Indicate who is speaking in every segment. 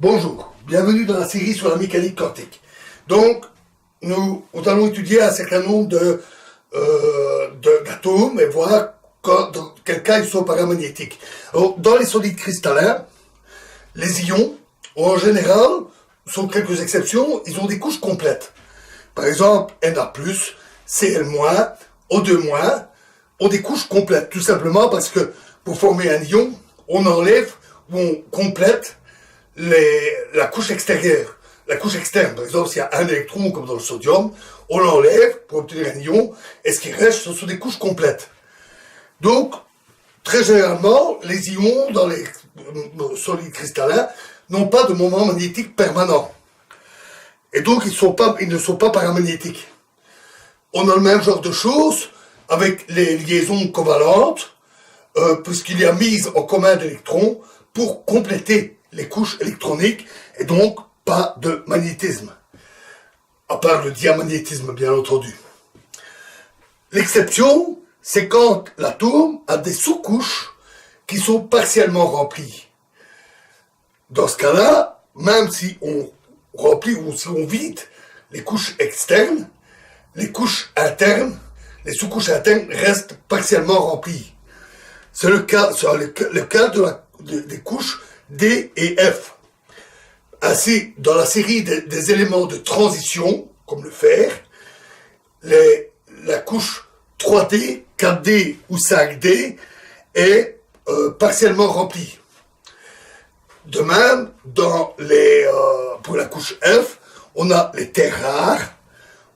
Speaker 1: Bonjour, bienvenue dans la série sur la mécanique quantique. Donc, nous allons étudier un certain nombre d'atomes et voir dans quel cas ils sont paramagnétiques. Alors, dans les solides cristallins, les ions, en général, sauf quelques exceptions, ils ont des couches complètes. Par exemple, Na+, Cl-, O2-, ont des couches complètes, tout simplement parce que pour former un ion, on enlève ou on complète la couche extérieure. La couche externe, par exemple, s'il y a un électron, comme dans le sodium, on l'enlève pour obtenir un ion, et ce qui reste, ce sont des couches complètes. Donc, très généralement, les ions dans les solides cristallins n'ont pas de moment magnétique permanent. Et donc, ils ne sont pas paramagnétiques. On a le même genre de choses avec les liaisons covalentes, puisqu'il y a mise en commun d'électrons pour compléter les couches électroniques, et donc pas de magnétisme. À part le diamagnétisme, bien entendu. L'exception, c'est quand l'atome a des sous-couches qui sont partiellement remplies. Dans ce cas-là, même si on remplit ou si on vide les couches externes, les couches internes, les sous-couches internes restent partiellement remplies. C'est le cas des couches D et F. Ainsi, dans la série des éléments de transition, comme le fer, la couche 3D, 4D ou 5D est partiellement remplie. De même, pour la couche F, on a les terres rares,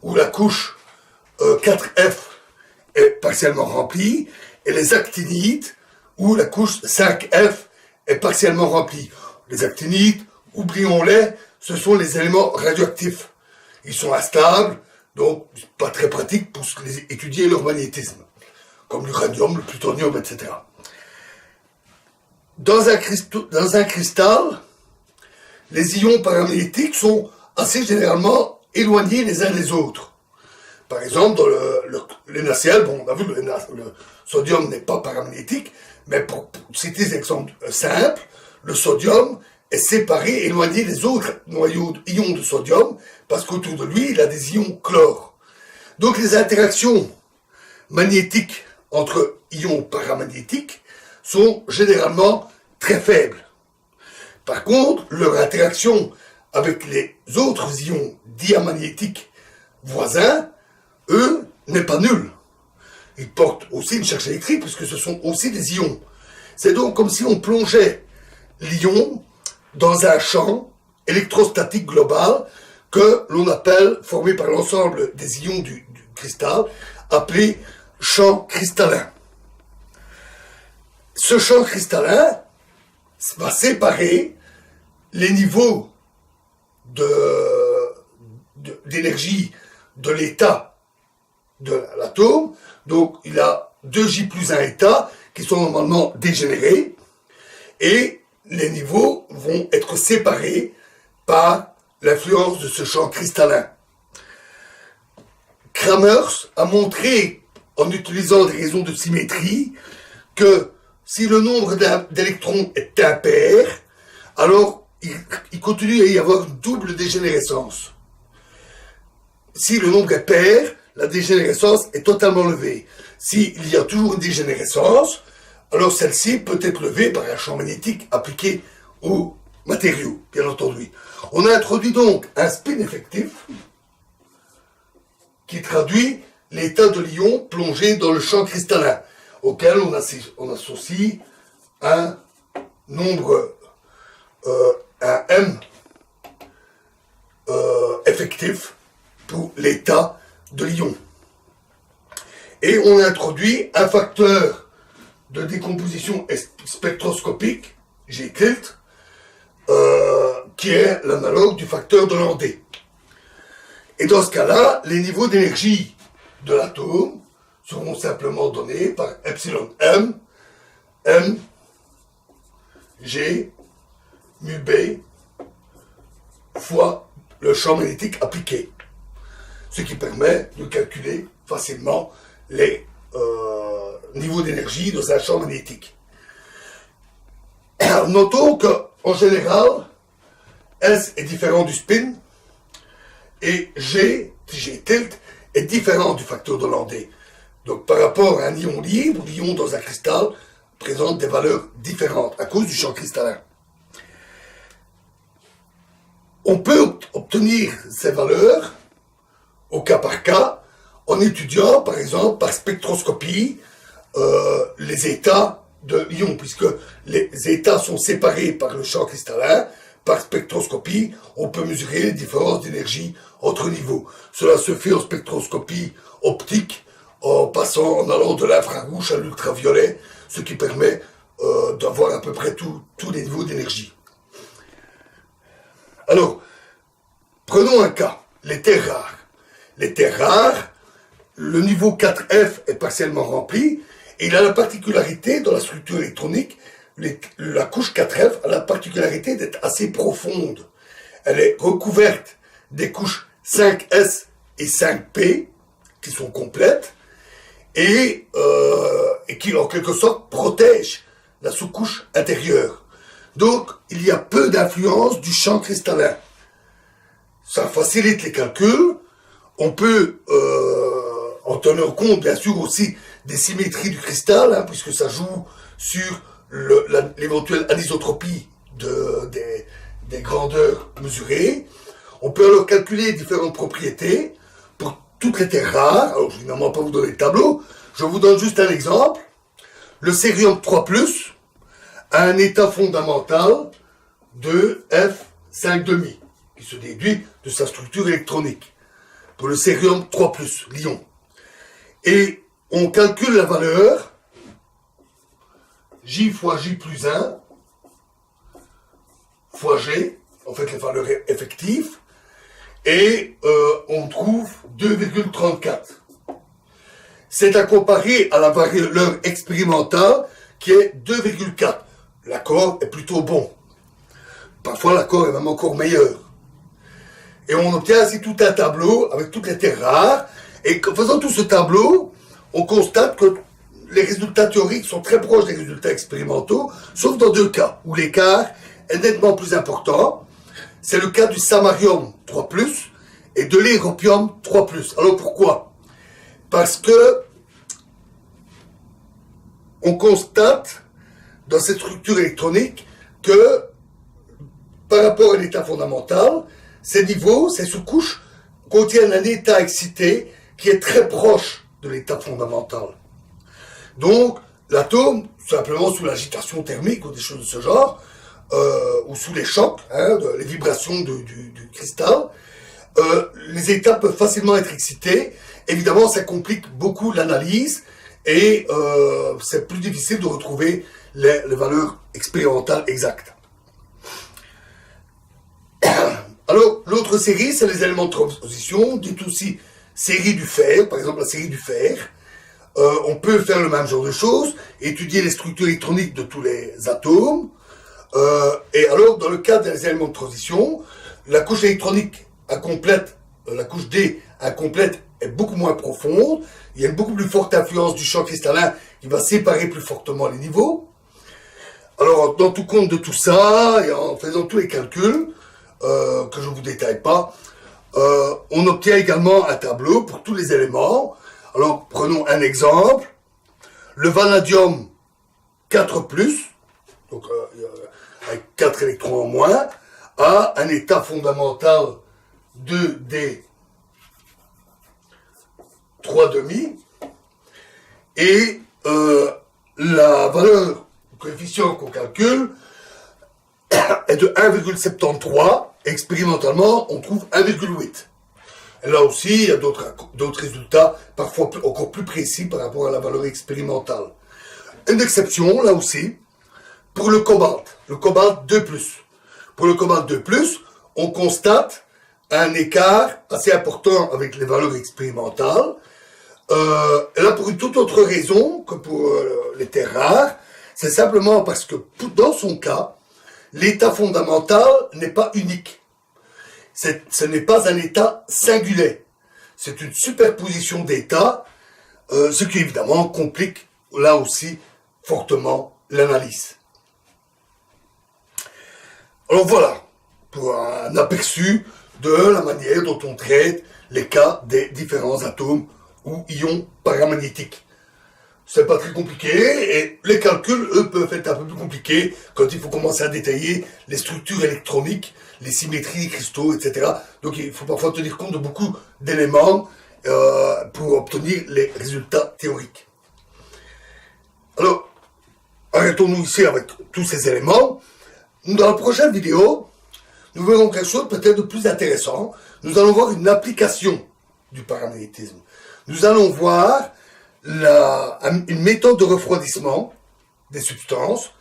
Speaker 1: où la couche 4F est partiellement remplie, et les actinides, où la couche 5F est partiellement remplie. Les actinides, oublions-les, ce sont les éléments radioactifs. Ils sont instables, donc pas très pratiques pour étudier leur magnétisme, comme l'uranium, le plutonium, etc. Dans un cristal, les ions paramagnétiques sont assez généralement éloignés les uns des autres. Par exemple, dans le NaCl, on a vu que le sodium n'est pas paramagnétique, mais pour citer des exemples simples, le sodium est séparé, éloigné des autres ions de sodium, parce qu'autour de lui, il a des ions chlore. Donc les interactions magnétiques entre ions paramagnétiques sont généralement très faibles. Par contre, leur interaction avec les autres ions diamagnétiques voisins, eux, n'est pas nulle. Ils portent aussi une charge électrique, puisque ce sont aussi des ions. C'est donc comme si on plongeait l'ion dans un champ électrostatique global que l'on appelle, formé par l'ensemble des ions du cristal, appelé champ cristallin. Ce champ cristallin va séparer les niveaux d'énergie de l'état de l'atome. Donc il a 2J plus 1 état qui sont normalement dégénérés, et les niveaux vont être séparés par l'influence de ce champ cristallin. Kramers a montré, en utilisant des raisons de symétrie, que si le nombre d'électrons est impair, alors il continue à y avoir une double dégénérescence. Si le nombre est pair, la dégénérescence est totalement levée. S'il y a toujours une dégénérescence, alors celle-ci peut être levée par un champ magnétique appliqué au matériau, bien entendu. On a introduit donc un spin effectif qui traduit l'état de l'ion plongé dans le champ cristallin, auquel on associe un nombre, un M effectif pour l'état de l'ion. Et on a introduit un facteur de décomposition spectroscopique, G tilt, qui est l'analogue du facteur de Landé. Et dans ce cas-là, les niveaux d'énergie de l'atome seront simplement donnés par epsilon m, m, g, mu b, fois le champ magnétique appliqué. Ce qui permet de calculer facilement les niveaux d'énergie dans un champ magnétique. Notons qu'en général, S est différent du spin, et G tilt, est différent du facteur de Landé. Donc par rapport à un ion libre, l'ion dans un cristal présente des valeurs différentes à cause du champ cristallin. On peut obtenir ces valeurs au cas par cas en étudiant par exemple par spectroscopie les états de l'ion, puisque les états sont séparés par le champ cristallin. Par spectroscopie, on peut mesurer les différences d'énergie entre niveaux. Cela se fait en spectroscopie optique, en allant de l'infrarouge à l'ultraviolet, ce qui permet d'avoir à peu près tous les niveaux d'énergie. Alors, prenons un cas, les terres rares. Les terres rares, le niveau 4F est partiellement rempli, et il a la particularité dans la structure électronique, la couche 4F a la particularité d'être assez profonde. Elle est recouverte des couches 5S et 5P, qui sont complètes, et qui en quelque sorte protègent la sous-couche intérieure. Donc, il y a peu d'influence du champ cristallin. Ça facilite les calculs. On peut, en tenant compte bien sûr aussi des symétries du cristal, hein, puisque ça joue sur l'éventuelle anisotropie des grandeurs mesurées. On peut alors calculer différentes propriétés pour toutes les terres rares. Alors, je ne vais évidemment pas vous donner le tableau. Je vous donne juste un exemple. Le cérium 3+, a un état fondamental de F5,5, qui se déduit de sa structure électronique. Pour le cérium 3+, l'ion. Et on calcule la valeur J fois J plus 1 fois G, en fait les valeurs effectives, et on trouve 2,34. C'est à comparer à la valeur expérimentale qui est 2,4. L'accord est plutôt bon. Parfois l'accord est même encore meilleur. Et on obtient ainsi tout un tableau avec toutes les terres rares. Et en faisant tout ce tableau, on constate que les résultats théoriques sont très proches des résultats expérimentaux, sauf dans deux cas, où l'écart est nettement plus important. C'est le cas du samarium 3+, et de l'europium 3+. Alors pourquoi? Parce que on constate dans cette structure électronique que par rapport à l'état fondamental, ces niveaux, ces sous-couches, contiennent un état excité qui est très proche de l'état fondamental. Donc, l'atome, simplement sous l'agitation thermique ou des choses de ce genre, ou sous les chocs, les vibrations du cristal, les états peuvent facilement être excités. Évidemment, ça complique beaucoup l'analyse et c'est plus difficile de retrouver les valeurs expérimentales exactes. Alors, l'autre série, c'est les éléments de transposition, dit aussi série du fer, par exemple la série du fer. On peut faire le même genre de choses, étudier les structures électroniques de tous les atomes. Et alors, dans le cas des éléments de transition, la couche électronique incomplète, la couche D incomplète est beaucoup moins profonde. Il y a une beaucoup plus forte influence du champ cristallin qui va séparer plus fortement les niveaux. Alors, dans tout compte de tout ça, et en faisant tous les calculs, que je ne vous détaille pas, on obtient également un tableau pour tous les éléments. Alors, prenons un exemple. Le vanadium 4+, donc avec 4 électrons en moins, a un état fondamental 2D 3,5, et la valeur du coefficient qu'on calcule est de 1,73. Expérimentalement, on trouve 1,8. Là aussi, il y a d'autres résultats, parfois encore plus précis par rapport à la valeur expérimentale. Une exception, là aussi, pour le cobalt 2+. Pour le cobalt 2+, on constate un écart assez important avec les valeurs expérimentales. Et là, pour une toute autre raison que pour les terres rares, c'est simplement parce que dans son cas, l'état fondamental n'est pas unique. Ce n'est pas un état singulier. C'est une superposition d'états, ce qui évidemment complique là aussi fortement l'analyse. Alors voilà, pour un aperçu de la manière dont on traite les cas des différents atomes ou ions paramagnétiques. C'est pas très compliqué et les calculs, eux, peuvent être un peu plus compliqués quand il faut commencer à détailler les structures électroniques, les symétries des cristaux, etc. Donc il faut parfois tenir compte de beaucoup d'éléments pour obtenir les résultats théoriques. Alors, arrêtons-nous ici avec tous ces éléments. Dans la prochaine vidéo, nous verrons quelque chose peut-être de plus intéressant. Nous allons voir une application du paramagnétisme. Nous allons voir une méthode de refroidissement des substances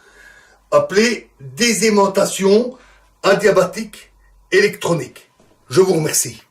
Speaker 1: appelée désaimantation adiabatique électronique. Je vous remercie.